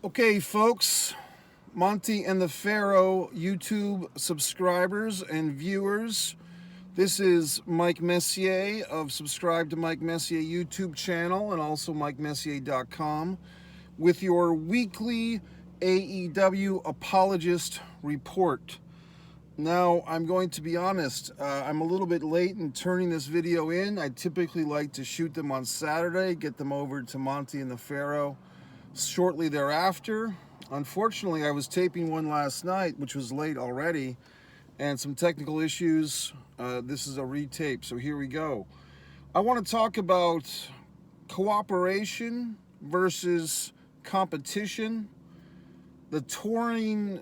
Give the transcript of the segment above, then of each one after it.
Okay, folks, Monty and the Pharaoh YouTube subscribers and viewers. This is Mike Messier of Subscribe to Mike Messier YouTube channel and also MikeMessier.com with your weekly AEW Apologist report. Now, I'm going to be honest, I'm a little bit late in turning this video in. I typically like to shoot them on Saturday, get them over to Monty and the Pharaoh shortly thereafter. Unfortunately, I was taping one last night, which was late already, and some technical issues. This is a retape, so here we go. I want to talk about cooperation versus competition, the touring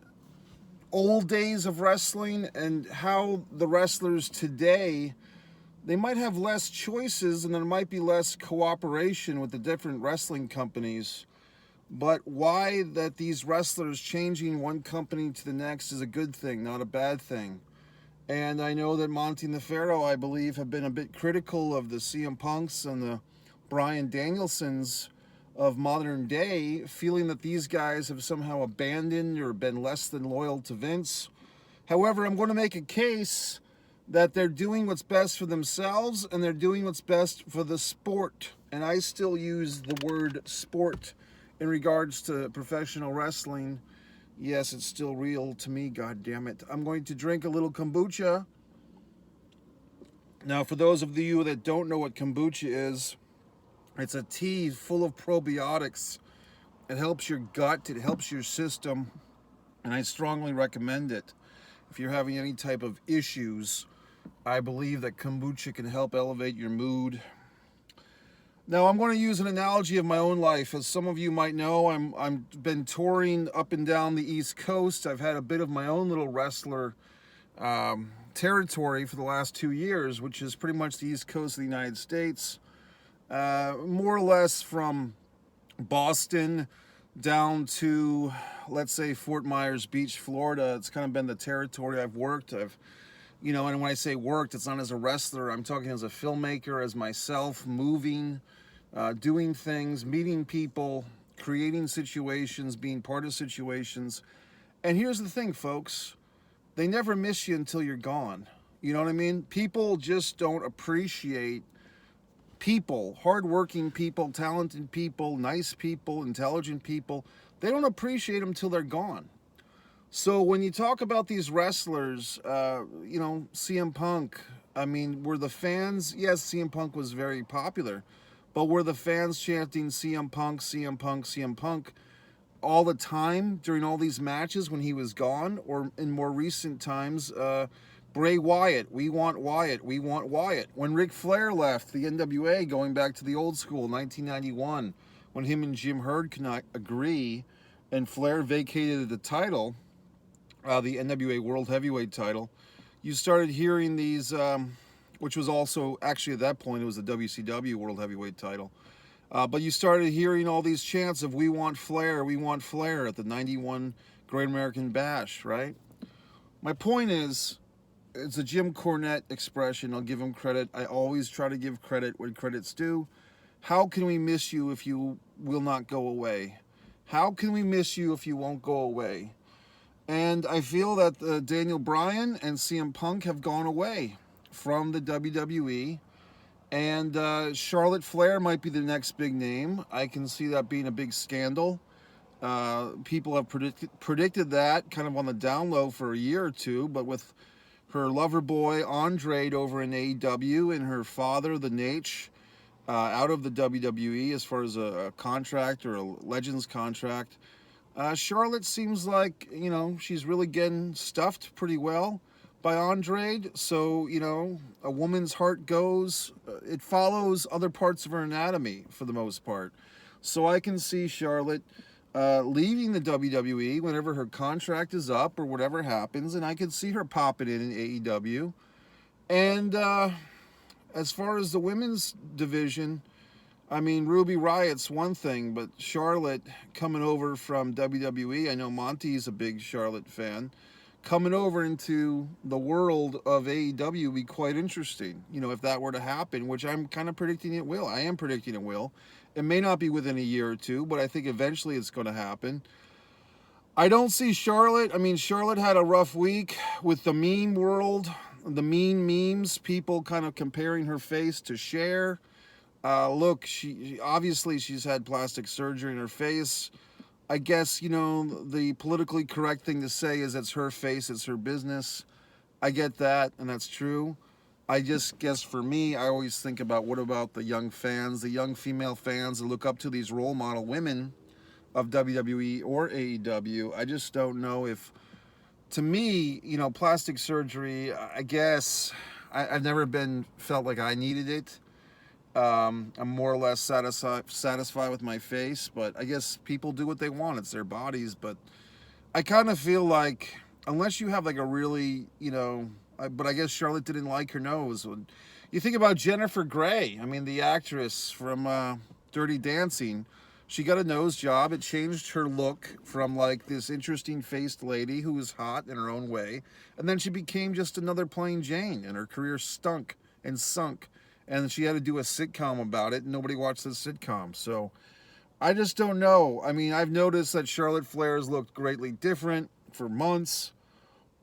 old days of wrestling, and how the wrestlers today, they might have less choices and there might be less cooperation with the different wrestling companies. But why that these wrestlers changing one company to the next is a good thing, not a bad thing. And I know that Monty and the Pharaoh, I believe, have been a bit critical of the CM Punks and the Bryan Danielsons of modern day, feeling that these guys have somehow abandoned or been less than loyal to Vince. However, I'm going to make a case that they're doing what's best for themselves and they're doing what's best for the sport. And I still use the word sport in regards to professional wrestling. Yes, it's still real to me, god damn it. I'm going to drink a little kombucha. Now, for those of you that don't know what kombucha is, it's a tea full of probiotics. It helps your gut, it helps your system, and I strongly recommend it. If you're having any type of issues, I believe that kombucha can help elevate your mood. Now, I'm going to use an analogy of my own life. As some of you might know, I've been touring up and down the East Coast. I've had a bit of my own little wrestler territory for the last 2 years, which is pretty much the East Coast of the United States. More or less from Boston down to, let's say, Fort Myers Beach, Florida. It's kind of been the territory I've worked. And when I say worked, it's not as a wrestler. I'm talking as a filmmaker, as myself, moving, doing things, meeting people, creating situations, being part of situations. And here's the thing, folks. They never miss you until you're gone. You know what I mean? People just don't appreciate people, hardworking people, talented people, nice people, intelligent people. They don't appreciate them until they're gone. So when you talk about these wrestlers, CM Punk, were the fans, yes, CM Punk was very popular, but were the fans chanting CM Punk, CM Punk, CM Punk all the time during all these matches when he was gone? Or in more recent times, Bray Wyatt, we want Wyatt, we want Wyatt. When Ric Flair left the NWA, going back to the old school, 1991, when him and Jim Herd could not agree, and Flair vacated the title, the NWA World Heavyweight title, you started hearing these, which was also, actually at that point, it was the WCW World Heavyweight title. But you started hearing all these chants of we want Flair at the 91 Great American Bash, right? My point is, it's a Jim Cornette expression. I'll give him credit. I always try to give credit where credit's due. How can we miss you if you will not go away? How can we miss you if you won't go away? And I feel that Daniel Bryan and CM Punk have gone away from the WWE. And Charlotte Flair might be the next big name. I can see that being a big scandal. People have predicted that kind of on the down low for a year or two. But with her lover boy, Andre, over in AEW, and her father, the Nate, out of the WWE as far as a contract or a Legends contract, Charlotte seems like, she's really getting stuffed pretty well by Andre. So, a woman's heart goes, it follows other parts of her anatomy for the most part. So I can see Charlotte leaving the WWE whenever her contract is up or whatever happens, and I could see her popping in AEW. And as far as the women's division, Ruby Riot's one thing, but Charlotte coming over from WWE, I know Monty's a big Charlotte fan, coming over into the world of AEW would be quite interesting, if that were to happen, which I'm kind of predicting it will. I am predicting it will. It may not be within a year or two, but I think eventually it's going to happen. I don't see Charlotte. I mean, Charlotte had a rough week with the meme world, the mean memes, people kind of comparing her face to Cher. Look, she obviously she's had plastic surgery in her face. I guess, the politically correct thing to say is it's her face, it's her business. I get that, and that's true. I just guess for me, I always think about what about the young fans, the young female fans that look up to these role model women of WWE or AEW. I just don't know if, to me, plastic surgery, I guess, I've never felt like I needed it. I'm more or less satisfied with my face, but I guess people do what they want. It's their bodies, but I kind of feel like unless you have like a really, but I guess Charlotte didn't like her nose. You think about Jennifer Grey, I mean, the actress from Dirty Dancing. She got a nose job. It changed her look from like this interesting faced lady who was hot in her own way. And then she became just another plain Jane, and her career stunk and sunk. And she had to do a sitcom about it, and nobody watched the sitcom. So I just don't know. I mean, I've noticed that Charlotte Flair has looked greatly different for months,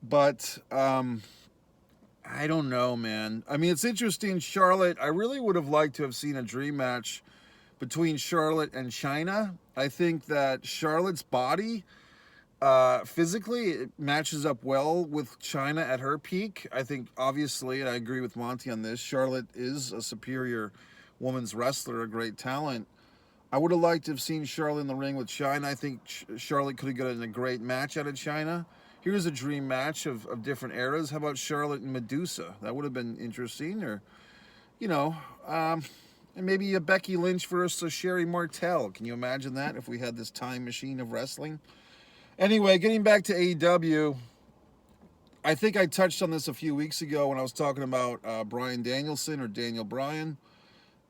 but I don't know, man. I mean, it's interesting. Charlotte, I really would have liked to have seen a dream match between Charlotte and Chyna. I think that Charlotte's body, physically, it matches up well with Chyna at her peak. I think, obviously, and I agree with Monty on this, Charlotte is a superior women's wrestler, a great talent. I would have liked to have seen Charlotte in the ring with Chyna. I think Charlotte could have gotten a great match out of Chyna. Here's a dream match of different eras. How about Charlotte and Medusa? That would have been interesting. Or, and maybe a Becky Lynch versus Sherry Martel. Can you imagine that if we had this time machine of wrestling? Anyway, getting back to AEW, I think I touched on this a few weeks ago when I was talking about Bryan Danielson, or Daniel Bryan,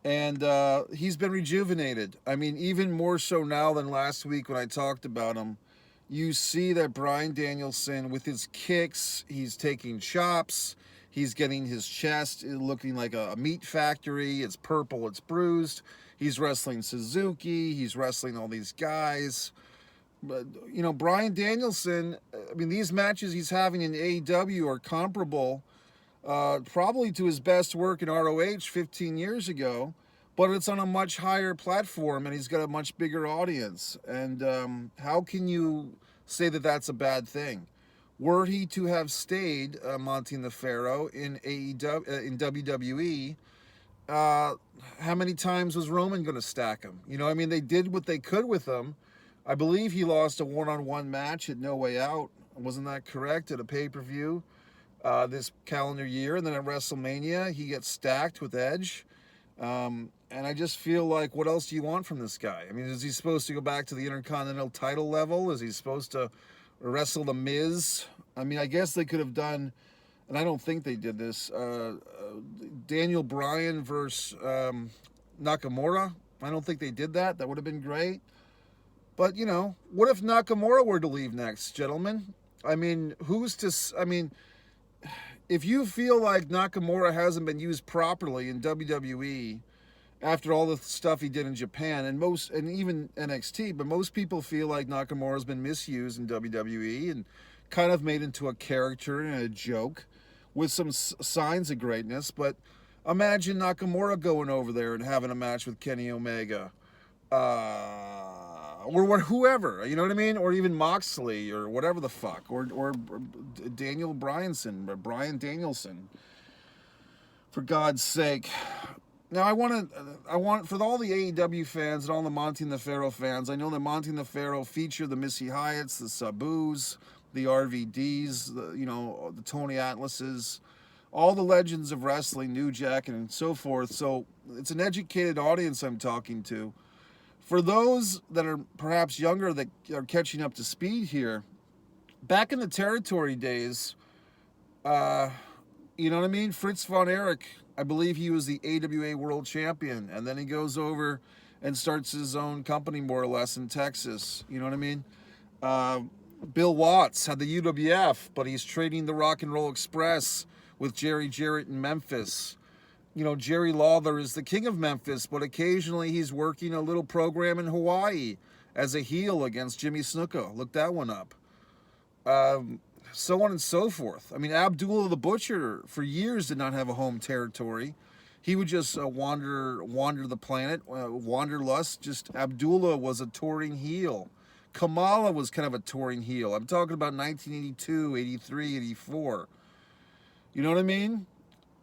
and he's been rejuvenated. I mean, even more so now than last week when I talked about him. You see that Bryan Danielson, with his kicks, he's taking chops, he's getting his chest looking like a meat factory. It's purple, it's bruised. He's wrestling Suzuki, he's wrestling all these guys. But, Bryan Danielson, I mean, these matches he's having in AEW are comparable probably to his best work in ROH 15 years ago, but it's on a much higher platform and he's got a much bigger audience. And how can you say that that's a bad thing? Were he to have stayed, Monty the Pharaoh, in in WWE, how many times was Roman going to stack him? They did what they could with him. I believe he lost a one-on-one match at No Way Out. Wasn't that correct? At a pay-per-view this calendar year. And then at WrestleMania, he gets stacked with Edge. And I just feel like, what else do you want from this guy? I mean, is he supposed to go back to the Intercontinental title level? Is he supposed to wrestle The Miz? I mean, I guess they could have done, and I don't think they did this, Daniel Bryan versus Nakamura. I don't think they did that. That would have been great. But, what if Nakamura were to leave next, gentlemen? I mean, if you feel like Nakamura hasn't been used properly in WWE after all the stuff he did in Japan and even NXT, but most people feel like Nakamura's been misused in WWE and kind of made into a character and a joke with some signs of greatness. But imagine Nakamura going over there and having a match with Kenny Omega. Or whoever, you know what I mean? Or even Moxley, or whatever the fuck. Or Daniel Bryanson, or Bryan Danielson. For God's sake. Now, I want, for all the AEW fans and all the Monty and the Pharaoh fans, I know that Monty and the Pharaoh feature the Missy Hyatts, the Sabus, the RVDs, the Tony Atlases, all the legends of wrestling, New Jack, and so forth. So it's an educated audience I'm talking to. For those that are perhaps younger that are catching up to speed here, back in the territory days, you know what I mean? Fritz von Erich, I believe he was the AWA World Champion, and then he goes over and starts his own company more or less in Texas. You know what I mean? Bill Watts had the UWF, but he's trading the Rock and Roll Express with Jerry Jarrett in Memphis. Jerry Lawler is the king of Memphis, but occasionally he's working a little program in Hawaii as a heel against Jimmy Snuka. Look that one up. So on and so forth. I mean, Abdullah the Butcher for years did not have a home territory. He would just wander the planet, wanderlust. Just Abdullah was a touring heel. Kamala was kind of a touring heel. I'm talking about 1982, 83, 84. You know what I mean?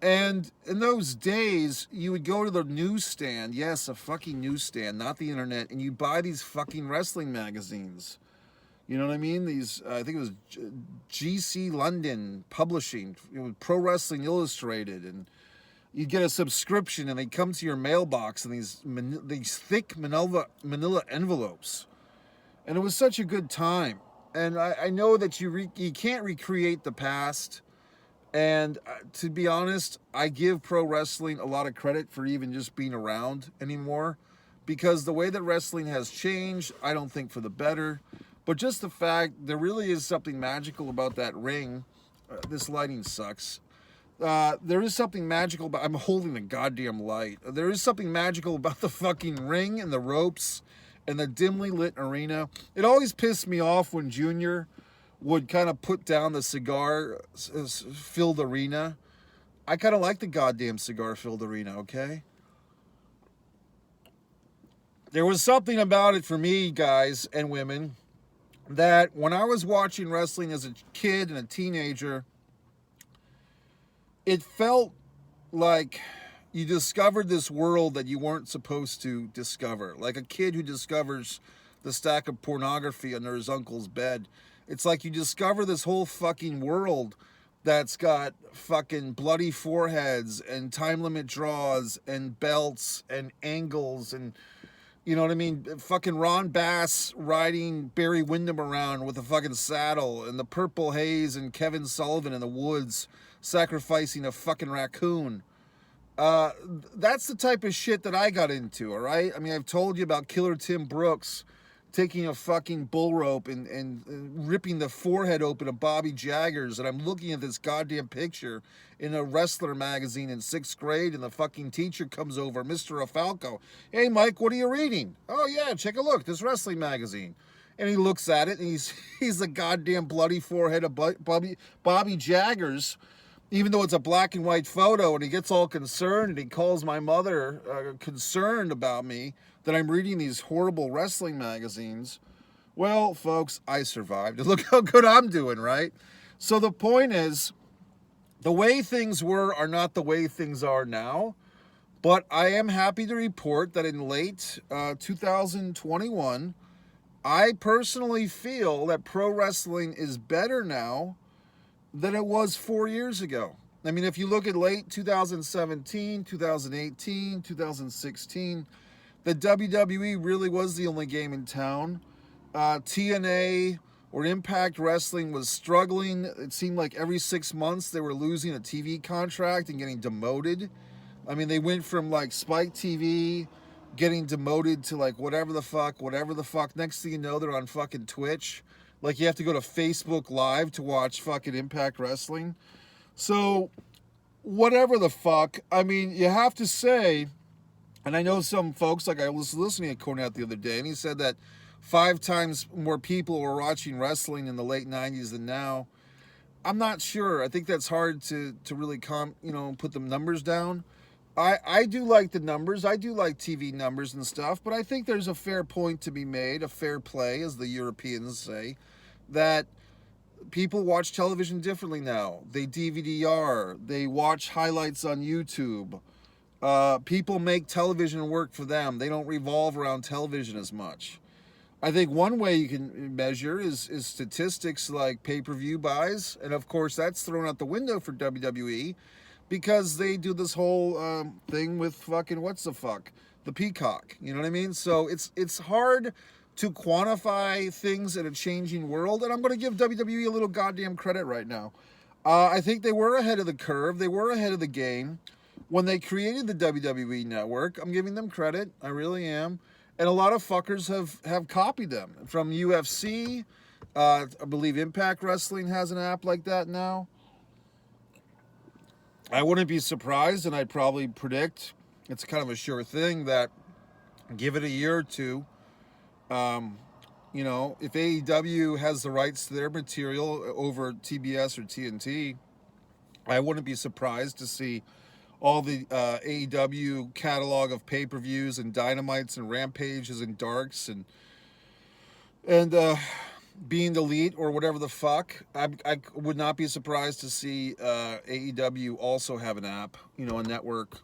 And in those days, you would go to the newsstand, yes, a fucking newsstand, not the internet, and you buy these fucking wrestling magazines. You know what I mean? These, I think it was GC London Publishing, Pro Wrestling Illustrated, and you'd get a subscription, and they come to your mailbox in these thick Manila envelopes. And it was such a good time. And I know that you can't recreate the past. And to be honest, I give pro wrestling a lot of credit for even just being around anymore. Because the way that wrestling has changed, I don't think for the better. But just the fact, there really is something magical about that ring. This lighting sucks. There is something magical about... I'm holding a goddamn light. There is something magical about the fucking ring and the ropes and the dimly lit arena. It always pissed me off when Junior would kind of put down the cigar-filled arena. I kind of like the goddamn cigar-filled arena, okay? There was something about it for me, guys and women, that when I was watching wrestling as a kid and a teenager, it felt like you discovered this world that you weren't supposed to discover. Like a kid who discovers the stack of pornography under his uncle's bed. It's like you discover this whole fucking world that's got fucking bloody foreheads and time limit draws and belts and angles and, you know what I mean? Fucking Ron Bass riding Barry Windham around with a fucking saddle and the Purple Haze and Kevin Sullivan in the woods sacrificing a fucking raccoon. That's the type of shit that I got into, all right? I mean, I've told you about Killer Tim Brooks taking a fucking bull rope and ripping the forehead open of Bobby Jaggers, and I'm looking at this goddamn picture in a wrestler magazine in 6th grade, and the fucking teacher comes over, Mr. Afalco. Hey, Mike, what are you reading? Oh, yeah, check a look, this wrestling magazine. And he looks at it, and he's the goddamn bloody forehead of Bobby Jaggers, even though it's a black and white photo, and he gets all concerned, and he calls my mother concerned about me that I'm reading these horrible wrestling magazines. Well, folks, I survived. Look how good I'm doing, right? So the point is, the way things were are not the way things are now, but I am happy to report that in late 2021, I personally feel that pro wrestling is better now than it was 4 years ago. I mean, if you look at late 2017, 2018, 2016, the WWE really was the only game in town. TNA or Impact Wrestling was struggling. It seemed like every 6 months they were losing a TV contract and getting demoted. I mean, they went from like Spike TV, getting demoted to like whatever the fuck. Next thing you know, they're on fucking Twitch. Like, you have to go to Facebook Live to watch fucking Impact Wrestling. So, whatever the fuck, I mean, you have to say, and I know some folks, like I was listening to Cornette the other day, and he said that 5 times more people were watching wrestling in the late 90s than now. I'm not sure. I think that's hard to really put the numbers down. I do like the numbers. I do like TV numbers and stuff, but I think there's a fair point to be made, a fair play, as the Europeans say, that people watch television differently now. They DVD-R. They watch highlights on YouTube. People make television work for them. They don't revolve around television as much. I think one way you can measure is statistics like pay-per-view buys, and of course that's thrown out the window for WWE, because they do this whole thing with fucking the Peacock. You know what I mean? So it's hard to quantify things in a changing world, and I'm going to give WWE a little goddamn credit right now. I think they were ahead of the curve. They were ahead of the game when they created the WWE Network. I'm giving them credit. I really am. And a lot of fuckers have copied them. From UFC, I believe Impact Wrestling has an app like that now. I wouldn't be surprised, and I'd probably predict it's kind of a sure thing that give it a year or two. Um, if AEW has the rights to their material over TBS or TNT, I wouldn't be surprised to see all the AEW catalog of pay-per-views and dynamites and rampages and darks and being the elite or whatever the fuck. I would not be surprised to see AEW also have an app, a network,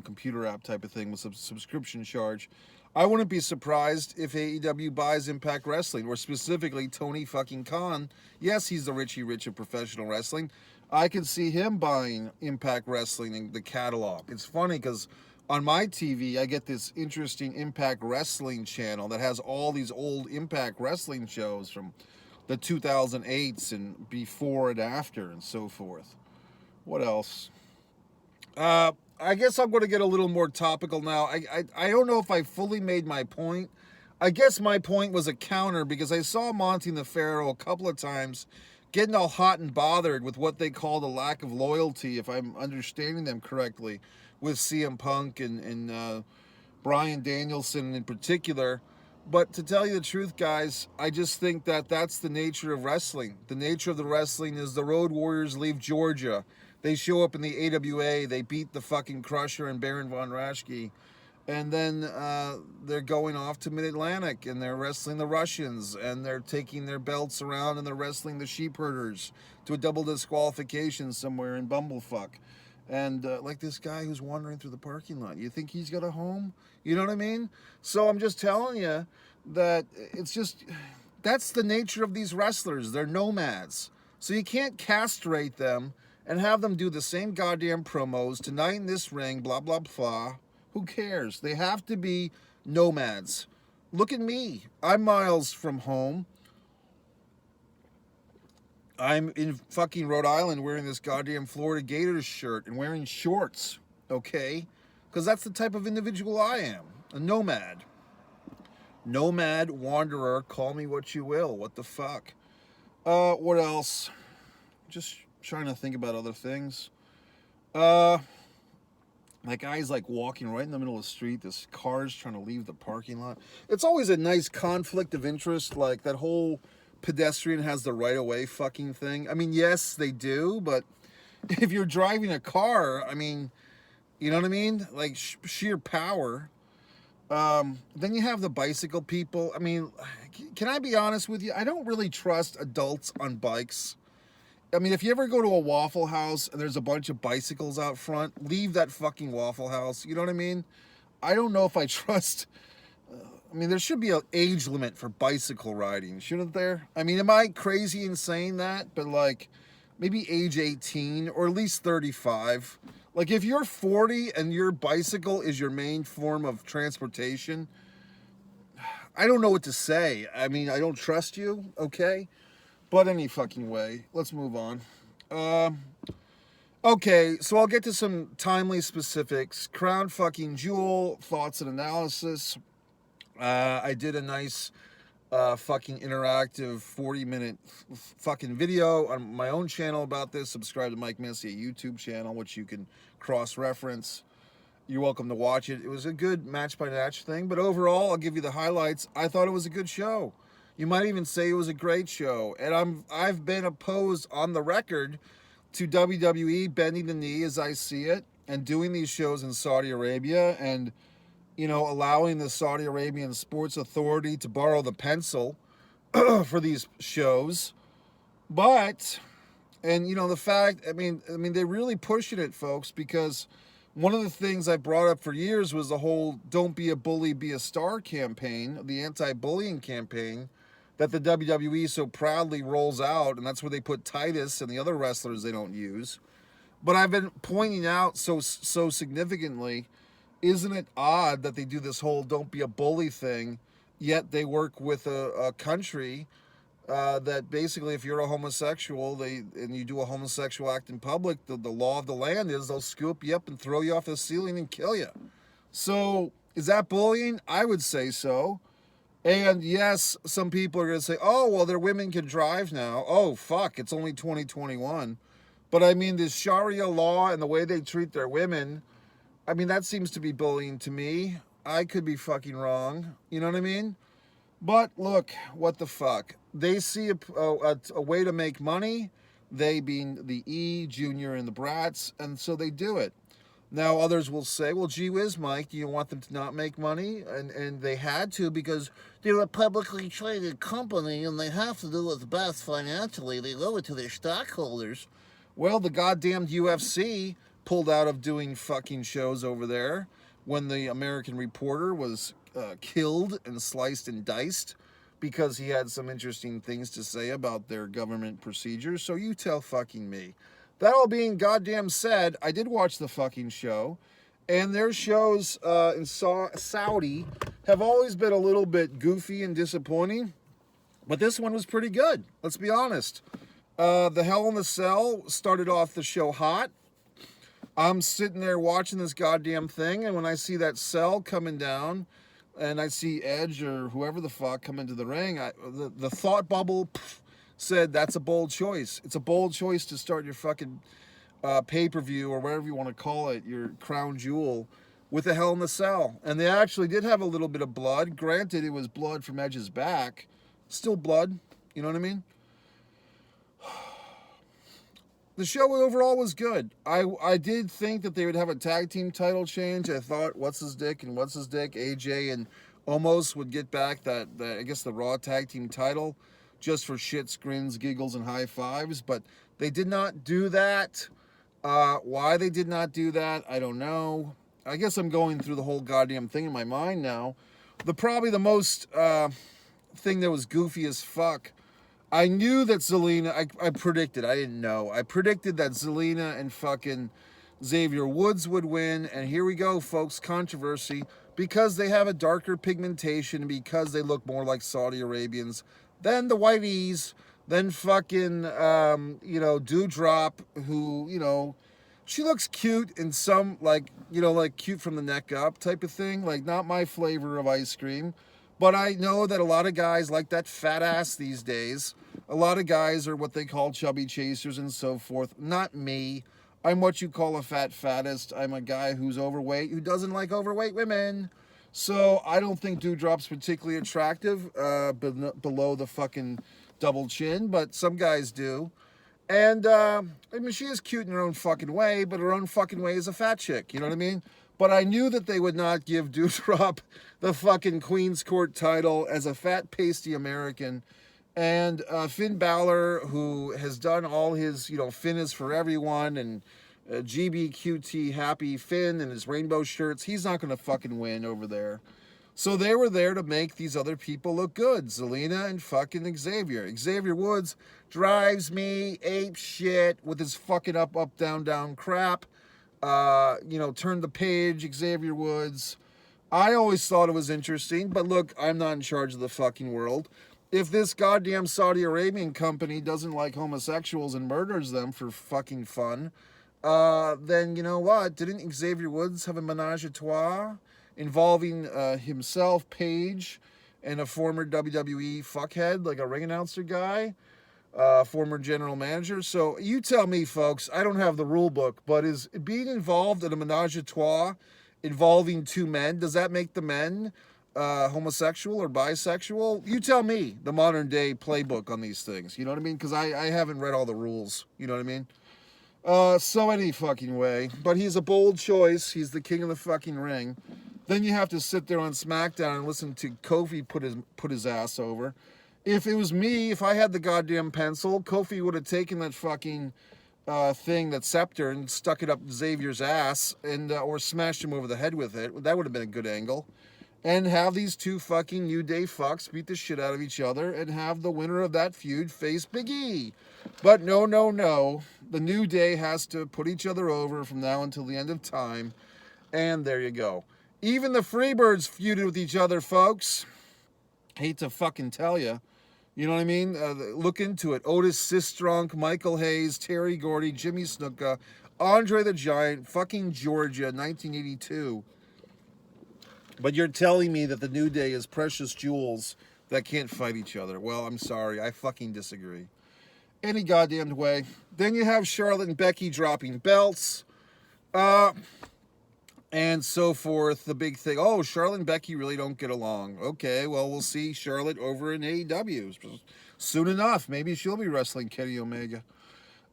computer app type of thing with some subscription charge. I wouldn't be surprised if AEW buys Impact Wrestling, or specifically Tony fucking Khan. Yes, he's the Richie Rich of professional wrestling. I can see him buying Impact Wrestling in the catalog. It's funny because on my TV, I get this interesting Impact Wrestling channel that has all these old Impact Wrestling shows from the 2008s and before and after and so forth. What else? I guess I'm going to get a little more topical now. I don't know if I fully made my point. I guess my point was a counter because I saw Monty and the Pharaoh a couple of times getting all hot and bothered with what they called a lack of loyalty, if I'm understanding them correctly, with CM Punk and Bryan Danielson in particular. But to tell you the truth, guys, I just think that that's the nature of wrestling. The nature of the wrestling is the Road Warriors leave Georgia. They show up in the AWA. They beat the fucking Crusher and Baron Von Raschke. And then they're going off to Mid-Atlantic, and they're wrestling the Russians, and they're taking their belts around, and they're wrestling the Sheepherders to a double disqualification somewhere in Bumblefuck. And like this guy who's wandering through the parking lot. You think he's got a home? You know what I mean? So I'm just telling you that it's just, that's the nature of these wrestlers. They're nomads. So you can't castrate them and have them do the same goddamn promos, tonight in this ring, blah, blah, blah. Who cares? They have to be nomads. Look at me. I'm miles from home. I'm in fucking Rhode Island wearing this goddamn Florida Gators shirt and wearing shorts, okay? Because that's the type of individual I am, a nomad. Nomad, wanderer, call me what you will. What the fuck? What else? Just trying to think about other things. That guy's like walking right in the middle of the street. This car's trying to leave the parking lot. It's always a nice conflict of interest, like that whole pedestrian has the right of way fucking thing. I mean, yes, they do, but if you're driving a car, I mean, you know what I mean? Like sheer power. Then you have the bicycle people. I mean, can I be honest with you? I don't really trust adults on bikes. I mean, if you ever go to a Waffle House and there's a bunch of bicycles out front, leave that fucking Waffle House. You know what I mean? I don't know if I trust. I mean, there should be an age limit for bicycle riding, shouldn't there? I mean, am I crazy in saying that? But like, maybe age 18 or at least 35. Like, if you're 40 and your bicycle is your main form of transportation, I don't know what to say. I mean, I don't trust you, okay? But any fucking way, let's move on. Okay, so I'll get to some timely specifics. Crown fucking Jewel, thoughts and analysis. I did a nice fucking interactive 40-minute fucking video on my own channel about this. Subscribe to Mike Messier YouTube channel, which you can cross-reference. You're welcome to watch it. It was a good match-by-match thing, but overall, I'll give you the highlights. I thought it was a good show. You might even say it was a great show. And I've been opposed on the record to WWE bending the knee as I see it and doing these shows in Saudi Arabia and, allowing the Saudi Arabian Sports Authority to borrow the pencil for these shows. But, the fact, I mean, they're really pushing it, folks, because one of the things I brought up for years was the whole "Don't be a bully, be a star" campaign, the anti-bullying campaign that the WWE so proudly rolls out, and that's where they put Titus and the other wrestlers they don't use. But I've been pointing out so significantly, isn't it odd that they do this whole "don't be a bully" thing, yet they work with a country that basically, if you're a homosexual, and you do a homosexual act in public, the law of the land is they'll scoop you up and throw you off the ceiling and kill you. So is that bullying? I would say so. And yes, some people are going to say, oh, well, their women can drive now. Oh, fuck, it's only 2021. But I mean, this Sharia law and the way they treat their women, I mean, that seems to be bullying to me. I could be fucking wrong. You know what I mean? But look, what the fuck? They see a way to make money, they being the E, Junior, and the Brats, and so they do it. Now, others will say, well, gee whiz, Mike, do you want them to not make money? And they had to because they're a publicly traded company and they have to do what's best financially. They owe it to their stockholders. Well, the goddamned UFC pulled out of doing fucking shows over there when the American reporter was killed and sliced and diced because he had some interesting things to say about their government procedures. So you tell fucking me. That all being goddamn said, I did watch the fucking show, and their shows in Saudi have always been a little bit goofy and disappointing, but this one was pretty good. Let's be honest. The Hell in the Cell started off the show hot. I'm sitting there watching this goddamn thing, and when I see that cell coming down, and I see Edge or whoever the fuck come into the ring, the thought bubble said that's a bold choice. It's a bold choice to start your fucking pay-per-view or whatever you want to call it, your crown jewel, with a Hell in the Cell. And they actually did have a little bit of blood. Granted, it was blood from Edge's back. Still blood, you know what I mean? The show overall was good. I did think that they would have a tag team title change. I thought what's his dick, AJ and Omos would get back that I guess the Raw tag team title just for shits, grins, giggles, and high fives. But they did not do that. Why they did not do that, I don't know. I guess I'm going through the whole goddamn thing in my mind now. Probably the most thing that was goofy as fuck. I knew that Zelina, I predicted, I didn't know. I predicted that Zelina and fucking Xavier Woods would win. And here we go, folks, controversy. Because they have a darker pigmentation, because they look more like Saudi Arabians than the whiteys, than fucking, Dewdrop, who, she looks cute in some, like cute from the neck up type of thing. Like, not my flavor of ice cream. But I know that a lot of guys like that fat ass these days. A lot of guys are what they call chubby chasers and so forth. Not me. I'm what you call a fattest. I'm a guy who's overweight, who doesn't like overweight women. So I don't think Dewdrop's particularly attractive below the fucking double chin, but some guys do. And, she is cute in her own fucking way, but her own fucking way is a fat chick. You know what I mean? But I knew that they would not give Dewdrop the fucking Queen's Court title as a fat, pasty American. And Finn Balor, who has done all his, Finn is for everyone, and GBQT Happy Finn and his rainbow shirts, he's not going to fucking win over there. So they were there to make these other people look good. Zelina and fucking Xavier. Xavier Woods drives me ape shit with his fucking up, down, down crap. Turn the page, Xavier Woods. I always thought it was interesting, but look, I'm not in charge of the fucking world. If this goddamn Saudi Arabian company doesn't like homosexuals and murders them for fucking fun, then you know what? Didn't Xavier Woods have a menage a trois involving himself, Paige, and a former WWE fuckhead, like a ring announcer guy? Former general manager. So you tell me, folks, I don't have the rule book, but is being involved in a menage a trois involving two men, does that make the men homosexual or bisexual? You tell me the modern day playbook on these things. You know what I mean? Because I haven't read all the rules. You know what I mean? So any fucking way. But he's a bold choice. He's the king of the fucking ring. Then you have to sit there on SmackDown and listen to Kofi put his ass over. If it was me, if I had the goddamn pencil, Kofi would have taken that fucking thing, that scepter, and stuck it up Xavier's ass, and or smashed him over the head with it. That would have been a good angle. And have these two fucking New Day fucks beat the shit out of each other, and have the winner of that feud face Big E. But no. The New Day has to put each other over from now until the end of time. And there you go. Even the Freebirds feuded with each other, folks. Hate to fucking tell you. You know what I mean? Look into it. Otis Sistrunk, Michael Hayes, Terry Gordy, Jimmy Snuka, Andre the Giant, fucking Georgia, 1982. But you're telling me that the New Day is precious jewels that can't fight each other. Well, I'm sorry. I fucking disagree. any goddamn way. Then you have Charlotte and Becky dropping belts. And so forth. The big thing. Oh, Charlotte and Becky really don't get along. Okay, well, we'll see Charlotte over in AEW soon enough. Maybe she'll be wrestling Kenny Omega.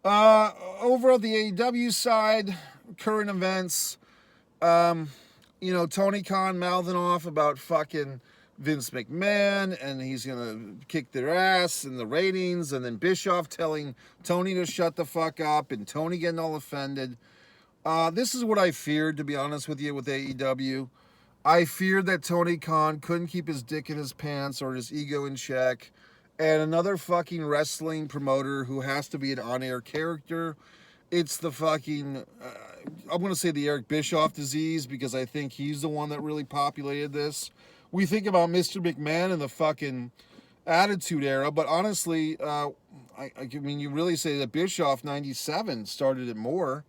Over on the AEW side, current events, Tony Khan mouthing off about fucking Vince McMahon, and he's gonna kick their ass in the ratings, and then Bischoff telling Tony to shut the fuck up, and Tony getting all offended. This is what I feared, to be honest with you, with AEW. I feared that Tony Khan couldn't keep his dick in his pants or his ego in check, and another fucking wrestling promoter who has to be an on-air character. It's the fucking, I'm going to say the Eric Bischoff disease, because I think he's the one that really populated this. We think about Mr. McMahon in the fucking Attitude Era, but honestly, I mean, you really say that Bischoff 97 started it more.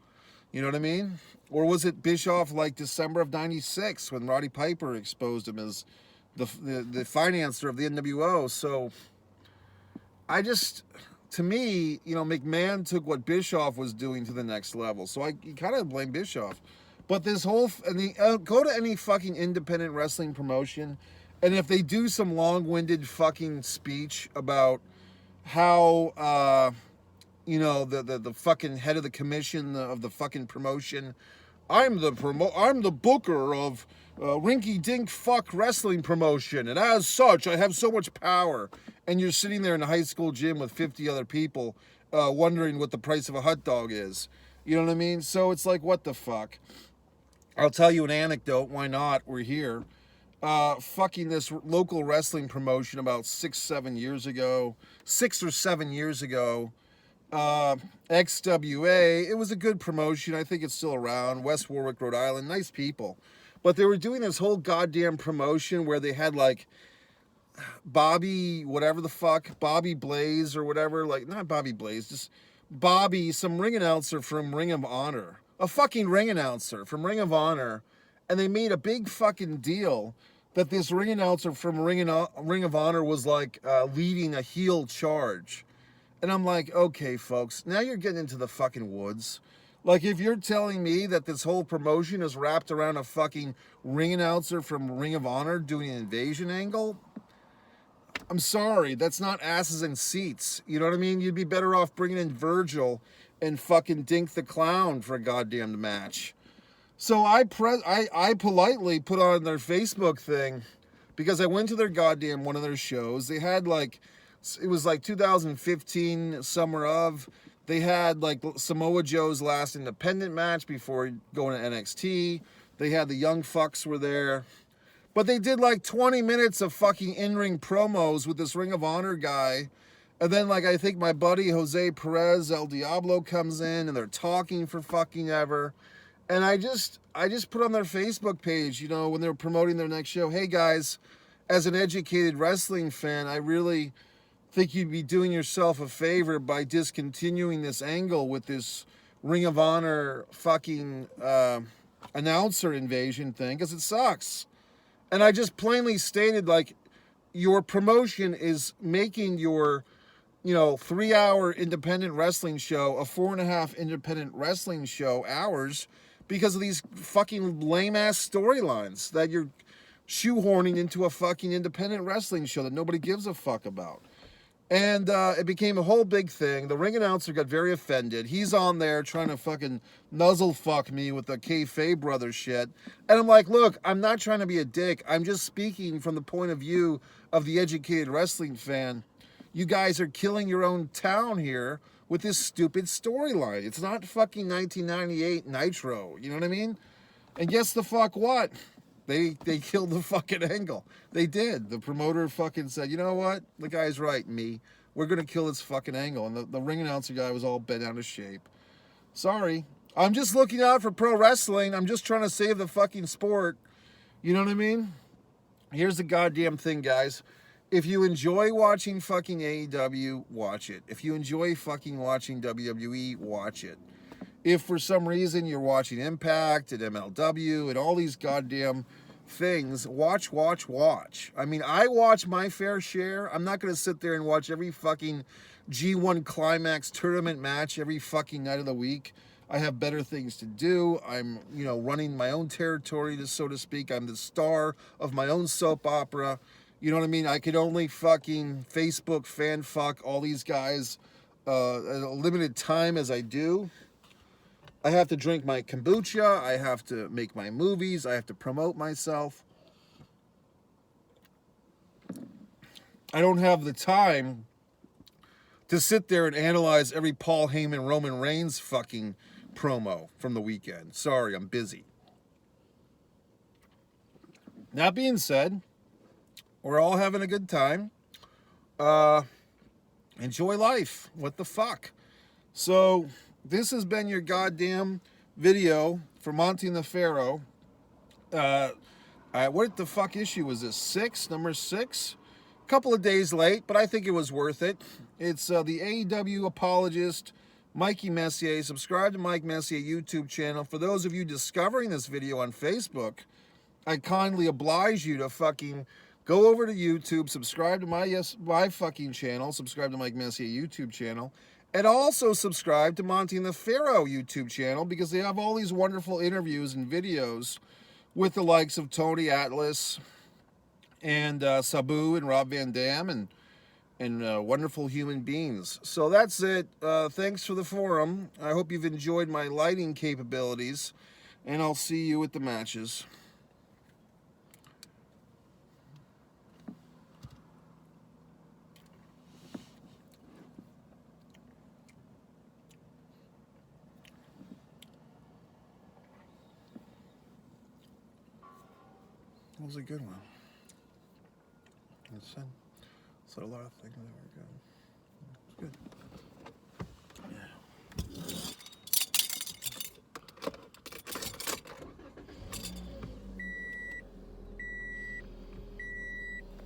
You know what I mean? Or was it Bischoff like December of 96 when Roddy Piper exposed him as the financer of the NWO? So to me, McMahon took what Bischoff was doing to the next level. So you kind of blame Bischoff. But this whole, go to any fucking independent wrestling promotion, and if they do some long-winded fucking speech about how, the fucking head of the commission of the fucking promotion, I'm the booker of Rinky Dink Fuck Wrestling Promotion, and as such, I have so much power. And you're sitting there in a high school gym with 50 other people, wondering what the price of a hot dog is. You know what I mean? So it's like, what the fuck? I'll tell you an anecdote. Why not? We're here. Fucking this local wrestling promotion about 6 or 7 years ago. XWA, it was a good promotion. I think it's still around. West Warwick, Rhode Island, nice people. But they were doing this whole goddamn promotion where they had like Bobby Blaze or whatever, like not Bobby Blaze, just Bobby, some ring announcer from Ring of Honor. A fucking ring announcer from Ring of Honor. And they made a big fucking deal that this ring announcer from Ring of Honor was like leading a heel charge. And I'm like, okay, folks, now you're getting into the fucking woods. Like, if you're telling me that this whole promotion is wrapped around a fucking ring announcer from Ring of Honor doing an invasion angle, I'm sorry, that's not asses in seats. You know what I mean? You'd be better off bringing in Virgil and fucking Dink the Clown for a goddamn match. So I politely put on their Facebook thing, because I went to their goddamn one of their shows. They had like, it was like 2015, summer of. They had like Samoa Joe's last independent match before going to NXT. They had the Young Fucks were there. But they did like 20 minutes of fucking in-ring promos with this Ring of Honor guy. And then like I think my buddy Jose Perez El Diablo comes in and they're talking for fucking ever. And I just put on their Facebook page, when they were promoting their next show, hey guys, as an educated wrestling fan, I really think you'd be doing yourself a favor by discontinuing this angle with this Ring of Honor fucking announcer invasion thing, because it sucks. And I just plainly stated, like, your promotion is making your 3-hour independent wrestling show a 4.5 independent wrestling show hours because of these fucking lame-ass storylines that you're shoehorning into a fucking independent wrestling show that nobody gives a fuck about. And it became a whole big thing. The ring announcer got very offended. He's on there trying to fucking nuzzle fuck me with the kayfabe brother shit. And I'm like, look, I'm not trying to be a dick. I'm just speaking from the point of view of the educated wrestling fan. You guys are killing your own town here with this stupid storyline. It's not fucking 1998 Nitro. You know what I mean? And guess the fuck what? They killed the fucking angle. They did. The promoter fucking said, you know what? The guy's right, me. We're going to kill this fucking angle. And the ring announcer guy was all bent out of shape. Sorry. I'm just looking out for pro wrestling. I'm just trying to save the fucking sport. You know what I mean? Here's the goddamn thing, guys. If you enjoy watching fucking AEW, watch it. If you enjoy fucking watching WWE, watch it. If for some reason you're watching Impact and MLW and all these goddamn things, watch. I mean, I watch my fair share. I'm not going to sit there and watch every fucking G1 Climax tournament match every fucking night of the week. I have better things to do. I'm, running my own territory, so to speak. I'm the star of my own soap opera. You know what I mean? I could only fucking Facebook fan fuck all these guys at a limited time as I do. I have to drink my kombucha. I have to make my movies. I have to promote myself. I don't have the time to sit there and analyze every Paul Heyman, Roman Reigns fucking promo from the weekend. Sorry, I'm busy. That being said, we're all having a good time. Enjoy life. What the fuck? So, this has been your goddamn video for Monty and the Pharaoh. What the fuck issue was this? 6? Number 6? A couple of days late, but I think it was worth it. It's the AEW Apologist, Mikey Messier. Subscribe to Mike Messier YouTube channel. For those of you discovering this video on Facebook, I kindly oblige you to fucking go over to YouTube, subscribe to my fucking channel, subscribe to Mike Messier YouTube channel, and also subscribe to Monty and the Pharaoh YouTube channel, because they have all these wonderful interviews and videos with the likes of Tony Atlas and Sabu and Rob Van Dam and wonderful human beings. So that's it. Thanks for the forum. I hope you've enjoyed my lighting capabilities, and I'll see you at the matches. That was a good one. It said a lot of things that were good. It's good.